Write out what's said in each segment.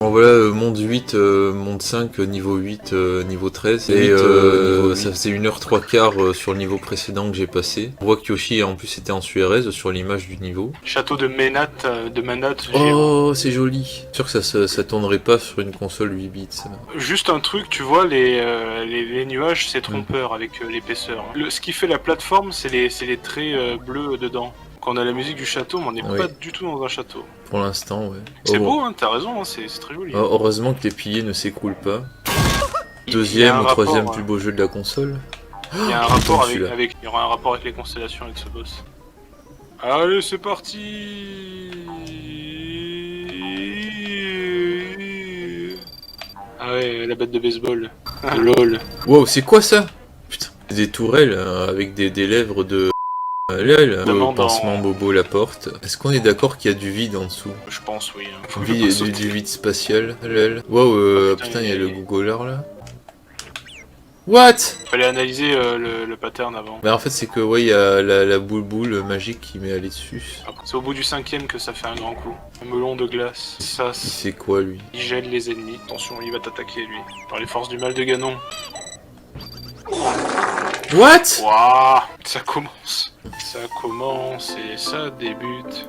Bon voilà, monde 8, monde 5, niveau 8, niveau 13, et ça faisait 1h 3/4 sur le niveau précédent que j'ai passé. On voit que Yoshi en plus était en Suarez sur l'image du niveau. Château de Manat, Oh, c'est joli. Sûr que ça tournerait pas sur une console 8 bits. Ça. Juste un truc, tu vois, les nuages, c'est trompeur avec l'épaisseur. Ce qui fait la plateforme, c'est les traits bleus dedans. Quand on a la musique du château, mais on n'est pas du tout dans un château. Pour l'instant, ouais. C'est beau, hein, t'as raison, hein, c'est très joli. Oh, heureusement que les piliers ne s'écroulent pas. Deuxième ou troisième plus beau jeu de la console. Il y a un rapport il y aura un rapport avec les constellations avec ce boss. Allez, c'est parti. Ah ouais, la batte de baseball. Lol. Wow, c'est quoi ça? Putain, des tourelles avec des lèvres de... pansement Bobo la porte. Est-ce qu'on est d'accord qu'il y a du vide en dessous? Je pense, oui. Du vide spatial. Wow, putain, il y a le googler là. What? Fallait analyser le pattern avant. Bah en fait c'est que ouais, il y a la boule magique qui m'est allée dessus. C'est au bout du 5ème que ça fait un grand coup. Un melon de glace. Ça, il fait quoi lui? Il gèle les ennemis. Attention, il va t'attaquer lui. Par les forces du mal de Ganon. What? Wouah, ça commence. Ça commence et ça débute.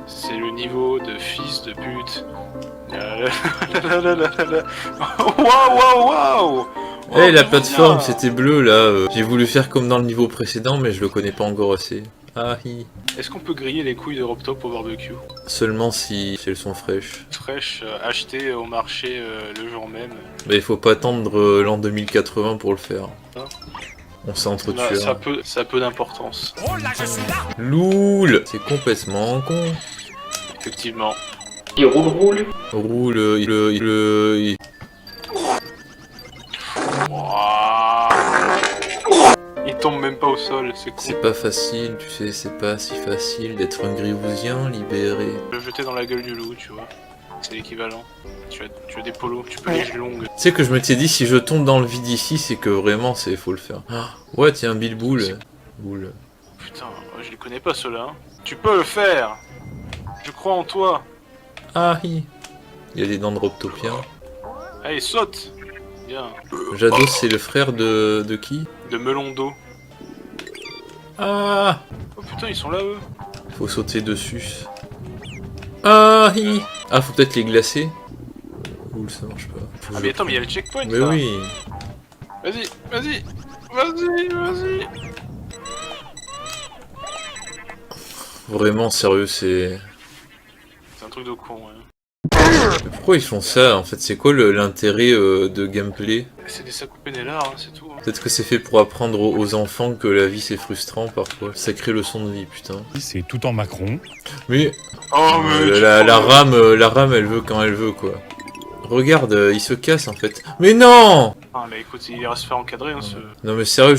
C'est le niveau de fils de pute. Waouh. Eh, la plateforme c'était bleu là. J'ai voulu faire comme dans le niveau précédent mais je le connais pas encore assez. Ah hi. Est-ce qu'on peut griller les couilles de Robtop au barbecue? Seulement si elles sont fraîches. Fraîches, achetées au marché le jour même. Mais il faut pas attendre l'an 2080 pour le faire. Hein? On s'entretue. Ça a peu d'importance. Oh là, je suis là. Loul. C'est complètement con. Effectivement. Il roule. Roule, il... Il tombe même pas au sol, c'est con. C'est pas facile, tu sais, c'est pas si facile d'être un grivousien libéré. Le jeter dans la gueule du loup, tu vois. C'est l'équivalent. Tu as des polos, tu peux les longues. Tu sais que je m'étais dit, si je tombe dans le vide ici, c'est que vraiment, faut le faire. Ouais, tiens, Bill Boule. Boule. Putain, je les connais pas ceux-là. Hein. Tu peux le faire. Je crois en toi. Ah, il y a des dents de Robtopien. Allez, saute. Bien. Jados, c'est le frère de qui? De melon d'eau. Ah. Oh putain, ils sont là, eux. Faut sauter dessus. Ah, ah, faut peut-être les glacer. Ouh, ça marche pas. Ah mais attends, mais il y a le checkpoint mais là. Oui. Vas-y. Vraiment, sérieux, c'est... C'est un truc de con, ouais. Mais pourquoi ils font ça en fait? C'est quoi l'intérêt de gameplay? C'est des Sakupénélars, hein, c'est tout. Hein. Peut-être que c'est fait pour apprendre aux enfants que la vie c'est frustrant parfois. Sacrée leçon de vie, putain. C'est tout en Macron. Mais... Oh, mais la rame elle veut quand elle veut quoi. Regarde, il se casse en fait. Mais non! Ah mais écoute, il ira se faire encadrer hein, ce... Non mais sérieux,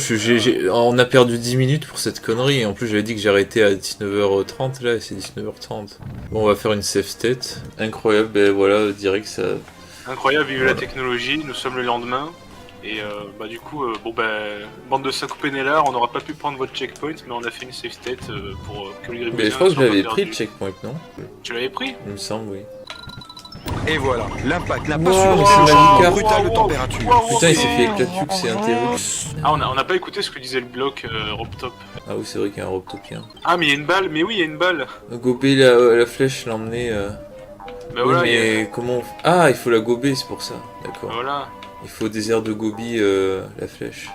on a perdu 10 minutes pour cette connerie. En plus j'avais dit que j'arrêtais à 19h30 là et c'est 19h30. Bon, on va faire une save state. Incroyable, ben voilà, direct ça... Incroyable, vive la technologie, nous sommes le lendemain. Et bah du coup, bande de Sakupénélars, on n'aura pas pu prendre votre checkpoint, mais on a fait une save state pour que le grivousien... Mais je crois que je l'avais pris le checkpoint, non? Tu l'avais pris? Il me semble, oui. Et voilà, l'impact n'a pas Wow, supporté c'est le changement magnifique. brutal de température. Putain, il s'est fait éclater, c'est un terrible. Ah, on n'a pas écouté ce que disait le bloc Robtop. Ah oui, c'est vrai qu'il y a un Robtopien. Ah, mais il y a une balle, mais oui, il y a une balle. Gober la flèche, l'emmener... Bah oui, voilà, mais comment... Ah, il faut la gober, c'est pour ça. D'accord. Voilà. Il faut des airs de gobi, la flèche.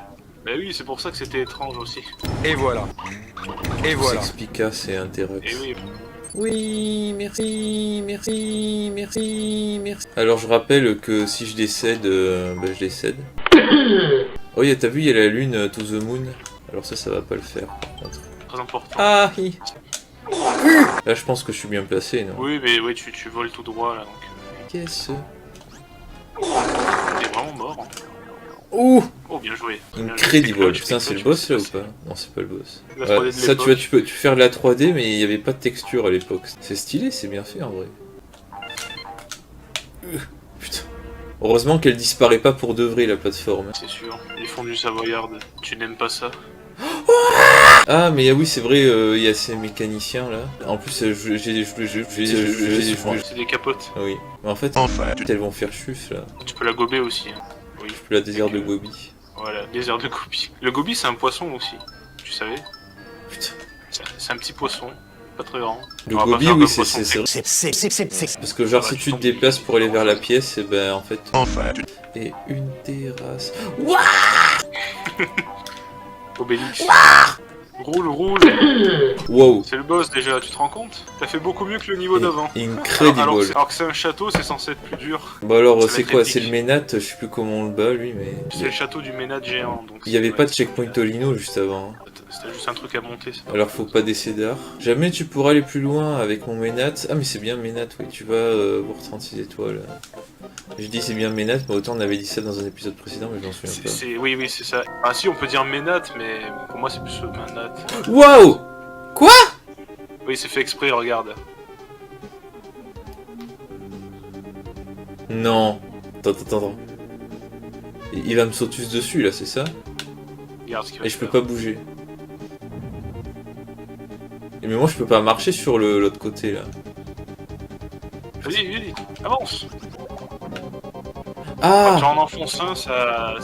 Bah oui, c'est pour ça que c'était étrange aussi. Et voilà. Et voilà. S'explica, c'est Interact. Et oui. Oui, merci. Alors je rappelle que si je décède, je décède. Oh, t'as vu, il y a la lune to the moon. Alors ça va pas le faire par contre. Très important. Ah, là je pense que je suis bien placé, non? Oui, mais ouais, tu voles tout droit là, donc... Qu'est-ce? T'es vraiment mort. Hein. Ouh! Oh, bien joué. Incredible. Putain, c'est le boss là ou pas? Non, c'est pas le boss. La 3D de ça, tu peux faire de la 3D, mais il n'y avait pas de texture à l'époque. C'est stylé, c'est bien fait en vrai. Putain. Heureusement qu'elle disparaît pas pour de vrai la plateforme. C'est sûr. Les fondus savoyardes, tu n'aimes pas ça? Ah mais oui c'est vrai, il y a ces mécaniciens là. En plus j'ai C'est des capotes. oui. Mais en fait elles vont faire chuf là. Tu peux la gober aussi. Hein. Oui. Je peux la désert de Gobi. Voilà, désert de Gobi. Le Gobi c'est un poisson aussi. Tu savais? Putain. C'est un petit poisson. Pas très grand. Le On va pas Gobi faire oui comme c'est poisson parce que genre Ah bah, si tu tu te tombes. déplaces pour aller vers la pièce et ben en fait. Et une terrasse. Obélix. Roule, roule. Wow. C'est le boss déjà, tu te rends compte? T'as fait beaucoup mieux que le niveau d'avant. Incredible. Alors que c'est un château, c'est censé être plus dur. Bah alors Ça va c'est être quoi? épique. C'est le Ménat, je sais plus comment on le bat lui mais. C'est le château du Ménat géant. Donc Il y avait ouais, pas de checkpoint Tolino juste avant. C'était juste un truc à monter. Ça. Alors faut pas décéder. Jamais tu pourras aller plus loin avec mon Ménat. Ah mais c'est bien Ménat, oui, tu vas pour 36 étoiles. Je dis c'est bien Ménat, mais autant on avait dit ça dans un épisode précédent, mais je m'en souviens pas. Oui, oui, c'est ça. Ah si, on peut dire Ménat, mais pour moi c'est plus Manat. Waouh! Quoi? Oui, c'est fait exprès, regarde. Non. Attends. Il va me sauter dessus là, c'est ça? Regarde ce qu'il va Et je peux faire. pas bouger. Et mais moi je peux pas marcher sur l'autre côté là. Vas-y, avance. Ah! Quand tu en enfonces un, ça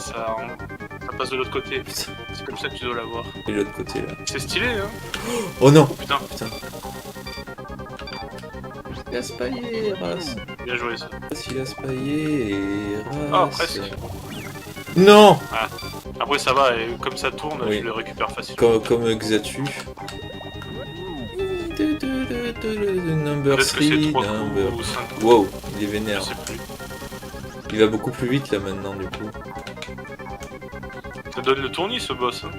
passe de l'autre côté. Putain, C'est comme ça que tu dois l'avoir. et l'autre côté là. C'est stylé, hein. Oh non! Putain, Gaspaillé, race. bien joué ça. Silas Payet et Ah, race. presque. Non! Après ça va, et comme ça tourne, Oui. tu le récupères facilement. Comme Xatu. Number Peut-être que c'est 3, 3 number... coups ou 5 coups, Wow, il est je vénère. sais plus. Il va beaucoup plus vite là maintenant du coup. Ça donne le tournis ce boss. Hein.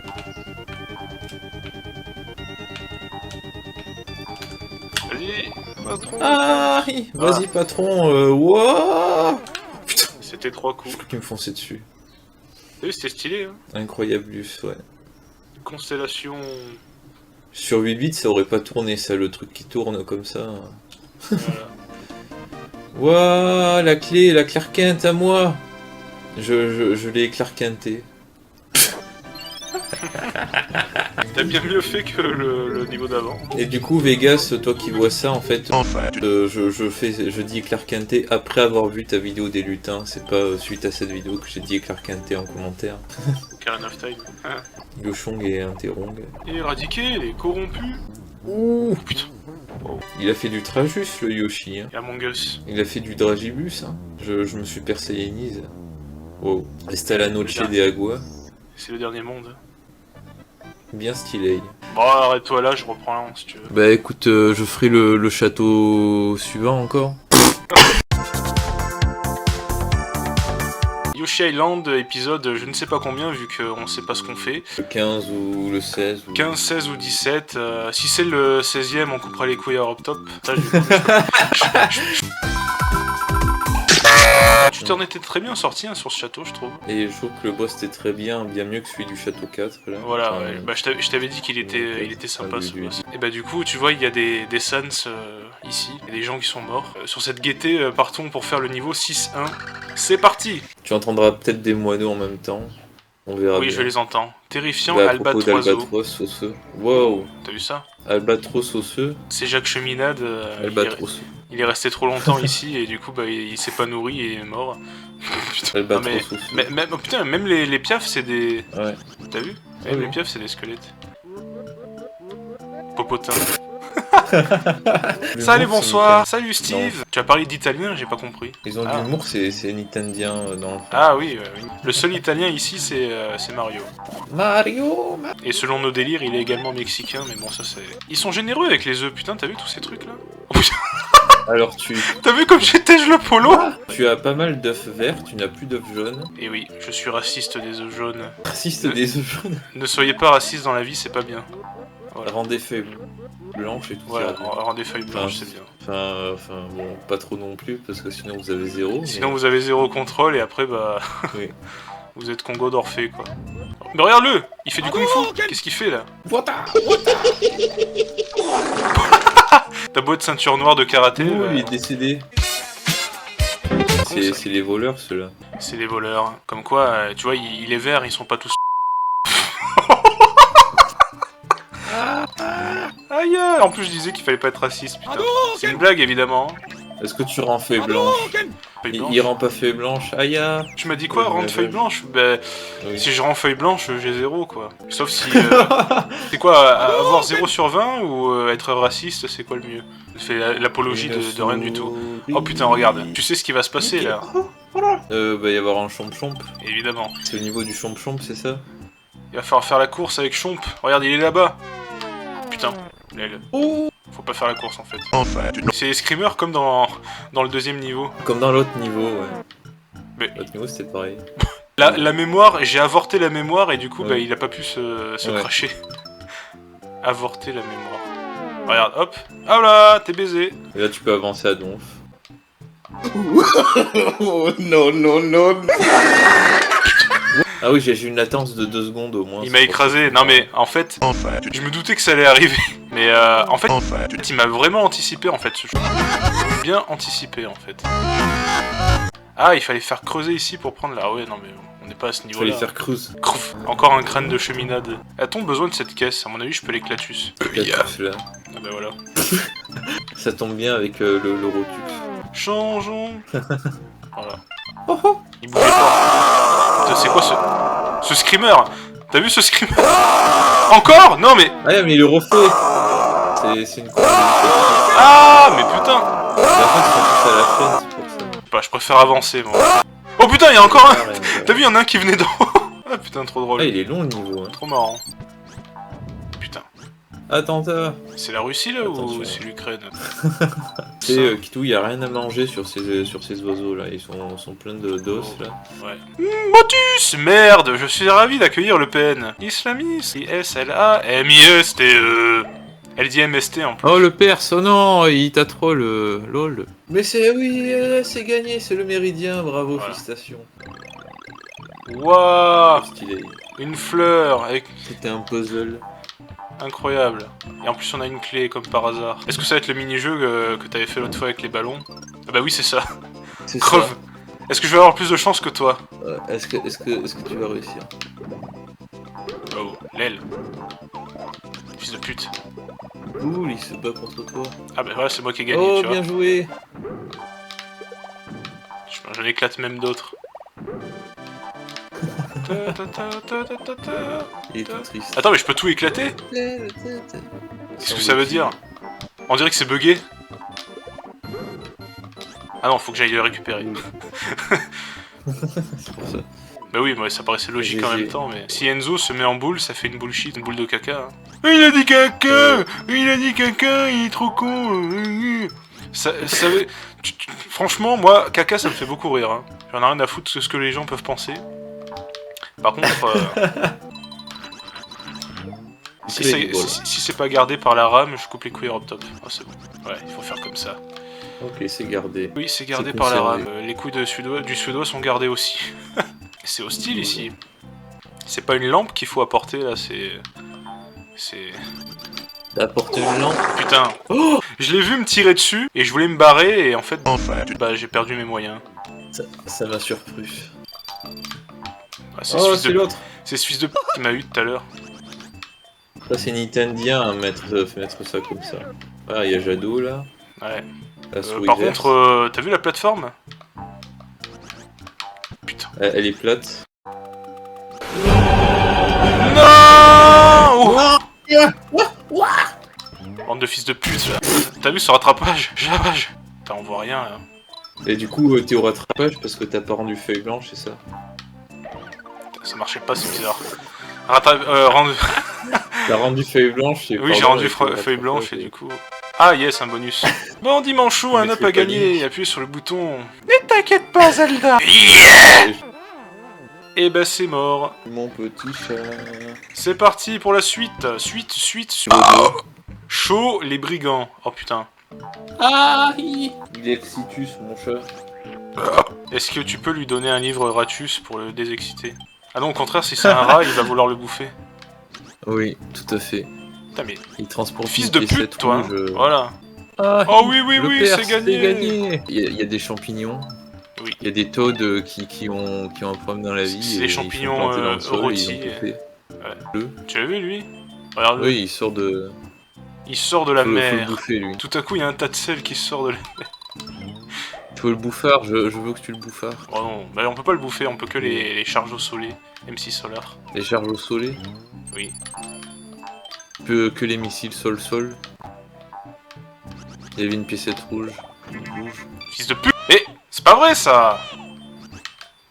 Vas-y, patron. Ah, vas-y patron, wow. Putain, C'était 3 coups. qui me fonçait dessus. T'as vu, c'était stylé, hein. Incroyablus, ouais. Constellation. Sur 8 bits, ça aurait pas tourné ça, le truc qui tourne comme ça. Voilà. Waouh, la Clark Kent à moi. Je l'ai Clarkenté. T'as bien mieux fait que le niveau d'avant. Et du coup, Vegas, toi qui vois ça, en fait, je dis Clarkenté après avoir vu ta vidéo des lutins. C'est pas suite à cette vidéo que j'ai dit Clarkenté en commentaire. Karen of Time. Yoshong et Interong. Éradiqué, corrompu. Ouh, Putain. il a fait du Trajus, le Yoshi. Hein. Et Among Us. Il a fait du Dragibus. Hein. Je me suis perséénise. Wow. Resta la noche de Agua. C'est le dernier monde. Bien stylé. Bon, arrête-toi là, je reprends si tu veux. Bah écoute, je ferai le château suivant encore. Yoshi Island, épisode je ne sais pas combien, vu qu'on sait pas ce qu'on fait. Le 15 ou le 16 ou... 15, 16 ou 17. Si c'est le 16ème, on coupera les couilles à Rob Top. Ça, tu t'en étais très bien sorti hein, sur ce château, je trouve. Et je trouve que le boss était très bien mieux que celui du château 4 là. Voilà, Enfin, ouais. Bah, je t'avais dit qu'il était sympa lui, ce lui. boss. Et bah du coup, tu vois, il y a des Sans ici, il y a des gens qui sont morts. Sur cette gaieté, partons pour faire le niveau 6-1. C'est parti. Tu entendras peut-être des moineaux en même temps. On verra Oui, bien. je les entends. Terrifiant, Bah, à propos Albatroiseau. d'Albatros osseux. Wow. T'as vu ça? Albatros osseux. C'est Jacques Cheminade. Albatros. Il est resté trop longtemps ici et du coup, bah, il s'est pas nourri et est mort. Putain, non, Albatros osseux. oh, putain, même les piafs, c'est des... Ouais. T'as vu? Ouais, Même les ouais. piafs, c'est des squelettes. Popotin. L'humour, Salut, c'est bonsoir. Salut, Steve. Non. Tu as parlé d'italien, j'ai pas compris. Ils ont Ah. de l'humour, c'est nintendien dans le... Ah oui, oui. Le seul italien ici, c'est Mario. Mario. Et selon nos délires, il est également mexicain, mais bon, ça c'est... Ils sont généreux avec les œufs, putain, t'as vu tous ces trucs là? Alors tu T'as vu comme j'étège le polo? as pas mal d'œufs verts, tu n'as plus d'œufs jaunes. Et oui, je suis raciste des œufs jaunes. Raciste des œufs jaunes. Ne soyez pas raciste dans la vie, c'est pas bien. Voilà. Rends des feuilles blanches et tout Voilà, ça. rendre des feuilles blanches, c'est bien. Enfin, bon, pas trop non plus, parce que sinon vous avez zéro. Sinon vous avez zéro contrôle et après, bah... Oui. Vous êtes Congo d'Orphée, quoi. Mais regarde-le! Il fait du kung-fu! Qu'est-ce qu'il fait, là? T'as beau être ceinture noire de karaté, Oh, il est décédé. ça. C'est les voleurs, ceux-là. C'est des voleurs. Comme quoi, tu vois, il est vert, ils sont pas tous... Aïe, en plus je disais qu'il fallait pas être raciste, putain. C'est une blague évidemment. Est-ce que tu rends feuille blanche? Feuille Il blanche. rend pas feuille blanche. Aïe. Tu m'as dit quoi, Ouais, rendre ouais, feuille ouais. blanche? Bah, Oui. si je rends feuille blanche, j'ai 0 quoi. Sauf si. C'est quoi, avoir 0 sur 20 ou être raciste, c'est quoi le mieux? C'est l'apologie de rien du tout. Oh putain, regarde, tu sais ce qui va se passer là? Va y avoir un chomp-chomp. Évidemment. C'est au niveau du chomp-chomp, c'est ça? Il va falloir faire la course avec Chomp. Regarde, il est là-bas. Putain, l'aile. Faut pas faire la course en fait. C'est screamer comme dans le deuxième niveau. Comme dans l'autre niveau, ouais. Mais- L'autre niveau, c'était pareil. La mémoire, j'ai avorté la mémoire et du coup, Ouais. bah, il a pas pu se Ouais. cracher. Avorter la mémoire. Regarde, hop. Ah là, t'es baisé. Et là, tu peux avancer à donf. Oh non, non, non. Ah oui, j'ai une latence de 2 secondes au moins. Il m'a écrasé. Non mais en fait, je me doutais que ça allait arriver. Mais en fait, il m'a vraiment anticipé en fait. Bien anticipé en fait. Ah, il fallait faire creuser ici pour prendre la... Ah ouais, non mais on n'est pas à ce Il fallait niveau-là. faire creuse. Crouf. Encore un crâne de cheminade. A-t-on besoin de cette caisse? À mon avis, je peux l'éclatus. Là. Ah bah voilà. Ça tombe bien avec le Rotux. Changeons. Voilà. Il bougeait pas. Putain, c'est quoi ce screamer? T'as vu ce screamer? Encore? Non mais... Ah mais il le refait. C'est une combinaison. Ah mais putain. En fait, ils sont tous à la chaîne, c'est pour ça. Bah, je préfère avancer, moi. Oh putain, il y a encore un. Ah, ouais, T'as vu, il y en a un qui venait d'en haut. Ah putain, trop drôle. Ah, il est long le niveau. Hein. Trop marrant. Putain. Attentat. C'est la Russie là Attention. ou c'est l'Ukraine? Tu sais, Kitou, il y a rien à manger sur ces oiseaux là. Ils sont pleins d'os là. Ouais. Motus. Merde, je suis ravi d'accueillir Le Pen. Islamiste. ISLAMISTE. Elle dit MST en plus. Oh le Perse, oh non, il t'a troll, lol. Mais c'est oui, c'est gagné, c'est le méridien, bravo, Voilà. félicitations. Waouh. Stylé. Une fleur avec... C'était un puzzle. Incroyable. Et en plus on a une clé comme par hasard. Est-ce que ça va être le mini-jeu que t'avais fait l'autre fois avec les ballons? Ah bah oui c'est ça. C'est Creve. ça. Est-ce que je vais avoir plus de chance que toi? Est-ce que tu vas réussir? Oh, l'aile. Fils de pute. Ouh, il se bat contre toi. Ah bah voilà, c'est moi qui ai gagné, Oh, tu vois. bien joué. J'en éclate même d'autres. Il est tout triste. Attends, mais je peux tout éclater? Qu'est-ce que ça veut dire? On dirait que c'est bugué. Ah non, faut que j'aille le récupérer. C'est pour ça. Bah oui, ça paraissait logique en GG. même temps, mais... Si Enzo se met en boule, ça fait une bullshit, une boule de caca. Hein. Il a dit caca! Il a dit caca, il est trop con! Franchement, moi, caca, ça me fait beaucoup rire. Hein. J'en ai rien à foutre de ce que les gens peuvent penser. Par contre... Si c'est pas gardé par la rame, je coupe les couilles up top. Ah, c'est bon. Ouais, il faut faire comme ça. Ok, c'est gardé. Oui, c'est gardé C'est par la conservé. rame. Les couilles du suédois sont gardées aussi. C'est hostile ici. C'est pas une lampe qu'il faut apporter là, c'est... T'as apporté une lampe? Putain. Oh, je l'ai vu me tirer dessus et je voulais me barrer et en fait, bah j'ai perdu mes moyens. Ça m'a surpris. Ah, Oh, c'est l'autre. C'est ce fils de p qui m'a eu tout à l'heure. Ça, c'est Nintendien à mettre ça comme ça. Ah, il y a Jadot là. Ouais. La souris Par verte. contre, t'as vu la plateforme? Putain. Elle est plate. Non! Oh. Bande de fils de pute là. T'as vu ce rattrapage? J'arrache. Putain, on voit rien là. Et du coup, t'es au rattrapage parce que t'as pas rendu feuille blanche, c'est ça? Putain, ça marchait pas, c'est bizarre. Rendu... T'as rendu feuille blanche et Oui, j'ai rendu feuille blanche et du coup... Ah yes, un bonus. Bon dimanchou, un up à gagner, appuyez sur le bouton. Ne t'inquiète pas Zelda. Et bah c'est mort. Mon petit chat. C'est parti pour la suite. Suite. Chaud les brigands. Oh putain. Ah, il est excitus, mon chat. Est-ce que tu peux lui donner un livre Ratus pour le désexciter? Ah non, au contraire, si c'est un rat, il va vouloir le bouffer. Oui, tout à fait. Putain mais... Il transporte Fils une de piécette pute, toi. rouge, Voilà. Ah, Oh oui, le c'est Perse, gagné. Il y a des champignons. Oui. Il y a des toads qui ont un problème dans la vie. C'est et des ils sont champignons, plantés dans le sol et ils rôtis. ont tout fait. Tu l'as vu lui? Regarde-le. Oui, il sort de... Il sort de la Faut le mer. bouffer, lui. Tout à coup, il y a un tas de sel qui sort de la mer. Faut le bouffard, je veux que tu le bouffards. Oh non, bah on peut pas le bouffer, on peut que les charges au soleil. M6 Solar. Les charges au soleil. Oui. Que les missiles sol-sol. Il y avait une piécette rouge. Fils de pute. Mais c'est pas vrai ça.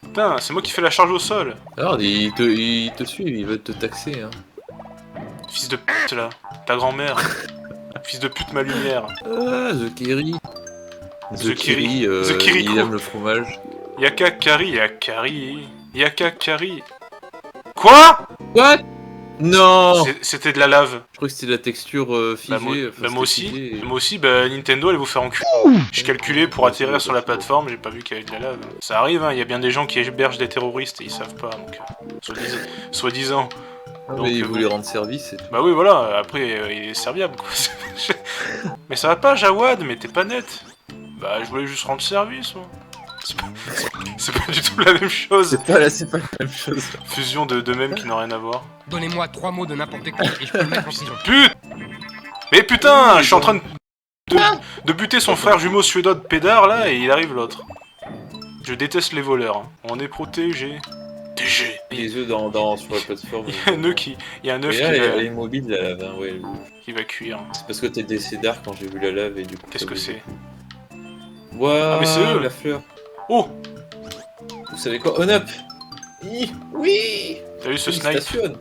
Putain, c'est moi qui fais la charge au sol. Alors, il te suit, il veut te taxer. Hein. Fils de pute là. Ta grand-mère. Fils de pute ma lumière. Ah, The Kerry. The Kerry. The Kiriko. Il aime le fromage. Yaka Kari, Yakari. Yaka Kari. Quoi? What? Non! C'était de la lave. Je crois que c'était de la texture figée. Moi aussi, bah, Nintendo allait vous faire enculer. J'ai calculé pour atterrir sur la plateforme, j'ai pas vu qu'il y avait de la lave. Ça arrive, hein, il y a bien des gens qui hébergent des terroristes et ils savent pas, donc... Soi-disant. Ah, Donc, mais il voulait rendre service et tout. Bah oui, voilà, après, il est serviable, quoi. Mais ça va pas, Jawad, mais t'es pas net. Bah, je voulais juste rendre service, moi. C'est pas du tout la même chose. C'est pas la même chose. Fusion de mèmes qui n'ont rien à voir. Donnez-moi 3 mots de n'importe quoi et je peux le mettre en prison. Mais putain, je suis en train de buter son frère jumeau suédois de pédard là et il arrive l'autre. Je déteste les voleurs. Hein. On est protégé. TG. Les œufs sur la plateforme. Il y a un œuf qui. Il y a un œuf elle est mobile la lave, hein, ouais. Qui va cuire. C'est parce que t'es décédé quand j'ai vu la lave et du coup. Qu'est-ce que c'est? Waouh, Ah mais c'est eux la fleur. Oh. Vous savez quoi? On up. Oui. T'as vu ce Il snipe? stationne.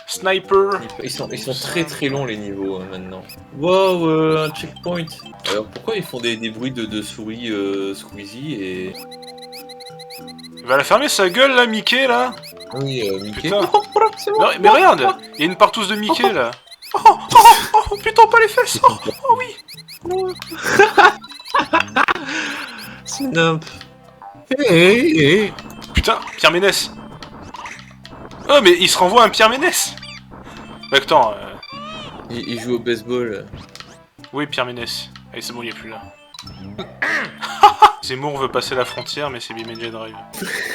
Sniper. Ils sont très longs les niveaux hein, maintenant. Wow, un checkpoint. Alors pourquoi ils font des bruits de souris Squeezie et... Il va la fermer sa gueule là, Mickey là. Oui, Mickey. Putain. Mais regarde, il y a une partouze de Mickey là. Oh putain, pas les fesses. Oh oui. C'est nimp. Hey. Putain, Pierre Ménès. Oh mais il se renvoie à un Pierre Ménès. Mais attends, Il joue au baseball. oui, Pierre Ménès. Allez, c'est bon, il est plus là. Zemmour veut passer la frontière, mais c'est BMJ Drive.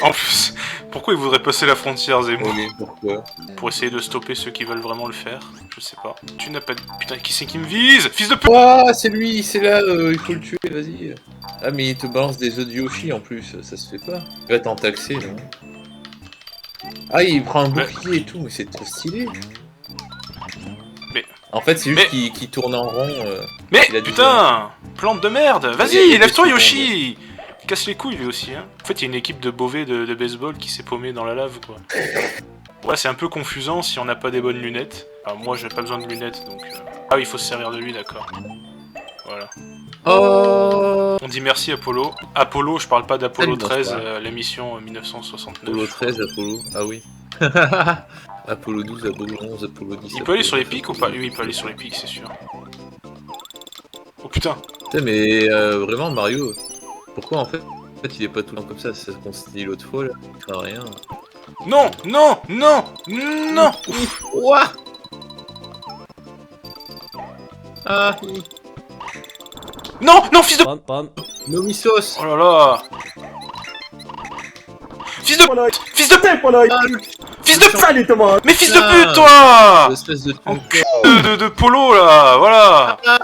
En plus, pourquoi il voudrait passer la frontière, Zemmour? Oui, pourquoi? Pour essayer de stopper ceux qui veulent vraiment le faire. Je sais pas. Tu n'as pas de... Putain, qui c'est qui me vise? Fils de pute! Ah, c'est lui, c'est là, il faut le tuer, vas-y. Ah, mais il te balance des œufs de Yoshi en plus, ça se fait pas. Il va t'en taxer, non? Ah, il prend un bouclier et tout, mais c'est trop stylé. Mais... En fait, c'est juste qu'il tourne en rond. Mais il a putain! Plante de merde! Il Vas-y, y a lève-toi, des Yoshi! Casse les couilles, lui aussi, hein. En fait, il y a une équipe de Beauvais de baseball qui s'est paumée dans la lave, quoi. Ouais, c'est un peu confusant si on n'a pas des bonnes lunettes. Enfin, moi, j'ai pas besoin de lunettes, donc... Ah oui, il faut se servir de lui, d'accord. Voilà. Oh. On dit merci, Apollo. Apollo, je parle pas d'Apollo Tellement 13, pas. l'émission 1969. Apollo 13, Apollo. Ah oui. Apollo 12, Apollo 11, Apollo 10. Il peut aller sur les pics ou pas? Oui, il peut aller sur les pics, c'est sûr. Oh putain! Putain, mais vraiment, Mario, pourquoi en fait il est pas tout le temps comme ça? C'est ce qu'on s'est dit l'autre fois là. Il fera rien. Non! Non! Non! Non! Ouf. Ouah. Ah, Non! Non, fils de... Nomisos. Oh là là! Fils de... Fils de... Fils de... Mais fils de pute, toi! Espèce de Enculé de Polo, là! Voilà! Ah,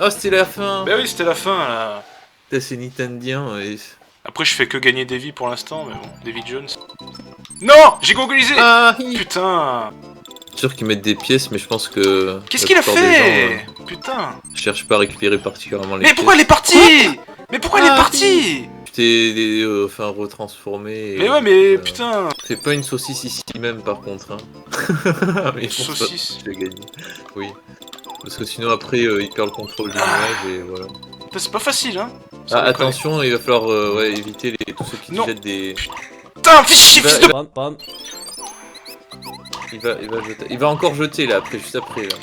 oh, c'était la fin. Bah oui, c'était la fin, là. Putain, c'est Nintendien. Et... Après, je fais que gagner des vies pour l'instant, mais bon. David Jones. Non! J'ai googlisé! Ah, Putain! c'est sûr qu'ils mettent des pièces, mais je pense que... Qu'est-ce la qu'il a plupart des fait? gens, Putain! cherchent pas à récupérer particulièrement les Mais pièces. pourquoi elle est partie? Mais pourquoi elle est partie? Tu t'es enfin retransformé. Mais ouais, mais putain! Fais pas une saucisse ici même par contre. Hein. Mais Une je pense pas saucisse? que tu vas gagner. Oui. Parce que sinon après il perd le contrôle du nuage et voilà. Putain, c'est pas facile, hein? Ah, Sans déconner. attention, il va falloir ouais, éviter tous ceux qui te Non. jettent des... Putain, fils de... Il va encore jeter là, juste après là.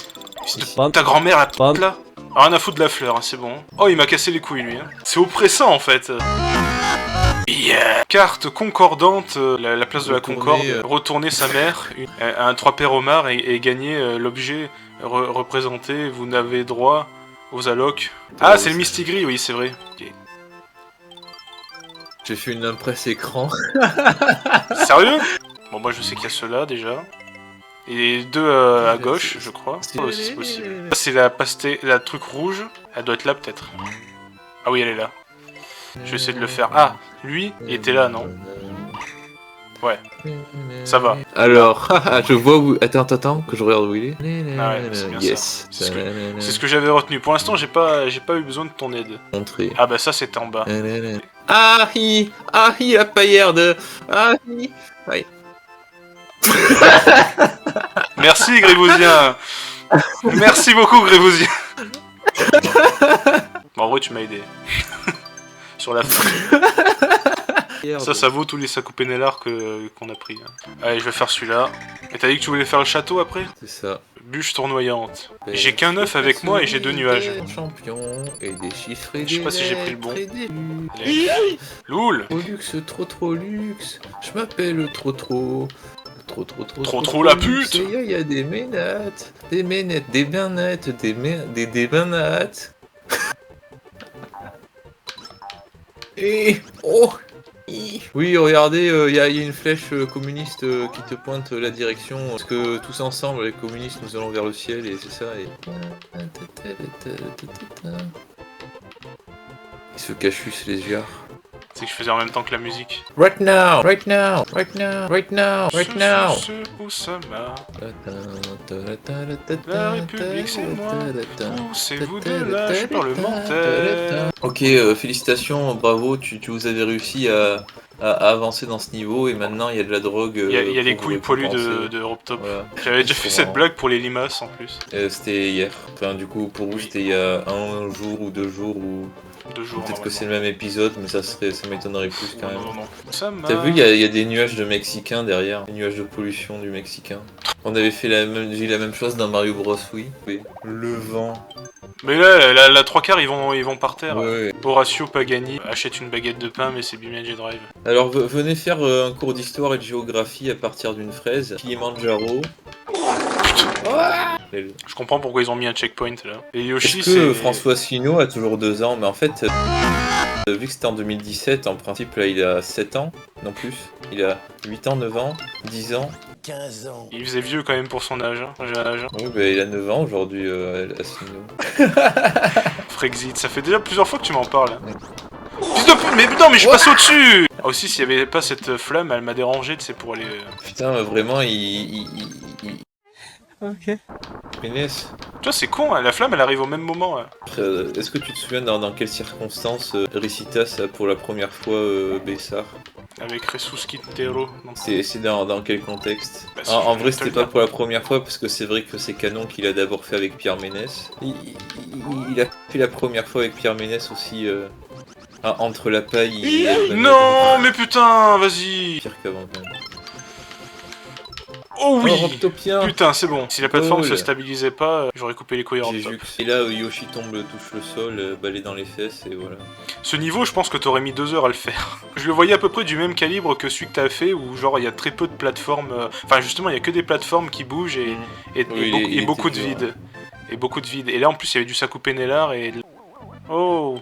Fils de... Ta grand-mère, la pute, là? Ah, rien à foutre de la fleur, hein, c'est bon. Oh, il m'a cassé les couilles, lui. Hein. C'est oppressant, en fait. Yeah. Carte concordante, la place de la Concorde. Retourner sa mère, un 3 paires homard et gagner l'objet représenté. Vous n'avez droit aux allocs. Ah, c'est le Mistigris, oui, c'est vrai. Okay. J'ai fait une impresse écran. Sérieux? Bon, moi, je sais qu'il y a ceux-là, déjà. Et 2 à gauche, je crois. Oh, c'est possible. Ça, c'est la truc rouge. Elle doit être là, peut-être. Ah oui, elle est là. Je vais essayer de le faire. Ah, lui, il était là, non? Ouais. Ça va. Alors, je vois où... Attends, que je regarde où il est. Ah ouais, c'est bien Yes. ça. C'est ce que j'avais retenu. Pour l'instant, j'ai pas eu besoin de ton aide. Montrer. Ah bah ça, c'était en bas. Ah, la paillarde. Ah, oui. Merci, Grévousien. Merci beaucoup, Grévousien. Bon, en vrai, tu m'as aidé. Sur la fin. Ça vaut tous les Sakupénélars qu'on a pris. Allez, je vais faire celui-là. Et t'as dit que tu voulais faire le château après? C'est ça. Bûche tournoyante. J'ai qu'un œuf avec moi et j'ai 2 nuages. Champion et des chiffres et Je sais pas si j'ai pris le bon. des... Loul. Trop luxe, trop luxe. Je m'appelle trop. Trop la pute. Il y a des ménates, des bernettes, des bernates. Et... Oh. Oui, regardez, il y a une flèche communiste qui te pointe la direction. Parce que tous ensemble, les communistes, nous allons vers le ciel et c'est ça. Et... Il se cachusse les yeux. C'est que je faisais en même temps que la musique. Right now. Osama. La République, c'est moi. Poussez-vous de là, je suis parlementaire. Ok, félicitations, bravo, tu vous avez réussi à avancer dans ce niveau et maintenant il y a de la drogue. Il y a les pour couilles vous poilues récompenser. de Robtop. Voilà. J'avais déjà fait cette blague pour les limaces en plus. C'était hier. Enfin, du coup, pour vous, c'était il y a un jour ou 2 jours ou. 2 jours. Peut-être que c'est le même épisode, mais ça m'étonnerait plus quand même. Non. T'as vu, il y a des nuages de Mexicains derrière, des nuages de pollution du Mexicain. On avait fait la même chose dans Mario Bros. Oui. Le vent. Mais là, la 3/4 ils vont par terre. Ouais. Horacio Pagani achète une baguette de pain, mais c'est BeamNG Drive. Alors venez faire un cours d'histoire et de géographie à partir d'une fraise. Kilimanjaro. Je comprends pourquoi ils ont mis un checkpoint là. Et Yoshi, Est-ce que François Asselineau a toujours 2 ans? Mais en fait, vu que c'était en 2017, en principe là il a 7 ans, non plus. Il a 8 ans, 9 ans, 10 ans. 15 ans. Il faisait vieux quand même pour son âge. J'ai un âge. Oui, bah, il a 9 ans aujourd'hui, Asselineau. Frexit, ça fait déjà plusieurs fois que tu m'en parles. Fils de pute, mais putain, mais je passe au-dessus. Ah, aussi, s'il y avait pas cette flamme, elle m'a dérangé, tu sais, pour aller... Putain, vraiment, Ok. Pénès. Tu vois, c'est con, hein, la flamme, elle arrive au même moment. Hein. Est-ce que tu te souviens dans quelles circonstances Ricitas a pour la première fois Bessar? Avec Ressus Quintero. C'est dans quel contexte? Bah, si En je vrai, vais te c'était le pas dire. pour la première fois, parce que c'est vrai que c'est canon qu'il a d'abord fait avec Pierre Ménès. Il a fait la première fois avec Pierre Ménès aussi, entre la paille et... Non, mais putain, vas-y. Pire qu'avant, quand même. Oh oui. Oh, Robtopien. Putain, c'est bon. Si la plateforme Cool. se stabilisait pas, j'aurais coupé les couilles en top. Et là, Yoshi tombe, touche le sol, balai dans les fesses, et voilà. Ce niveau, je pense que t'aurais mis 2 heures à le faire. Je le voyais à peu près du même calibre que celui que t'as fait, où genre il y a très peu de plateformes... Enfin, justement, il y a que des plateformes qui bougent et beaucoup de vide. Et beaucoup de vide. Et là, en plus, il y avait du Sakupénélar et... Oh.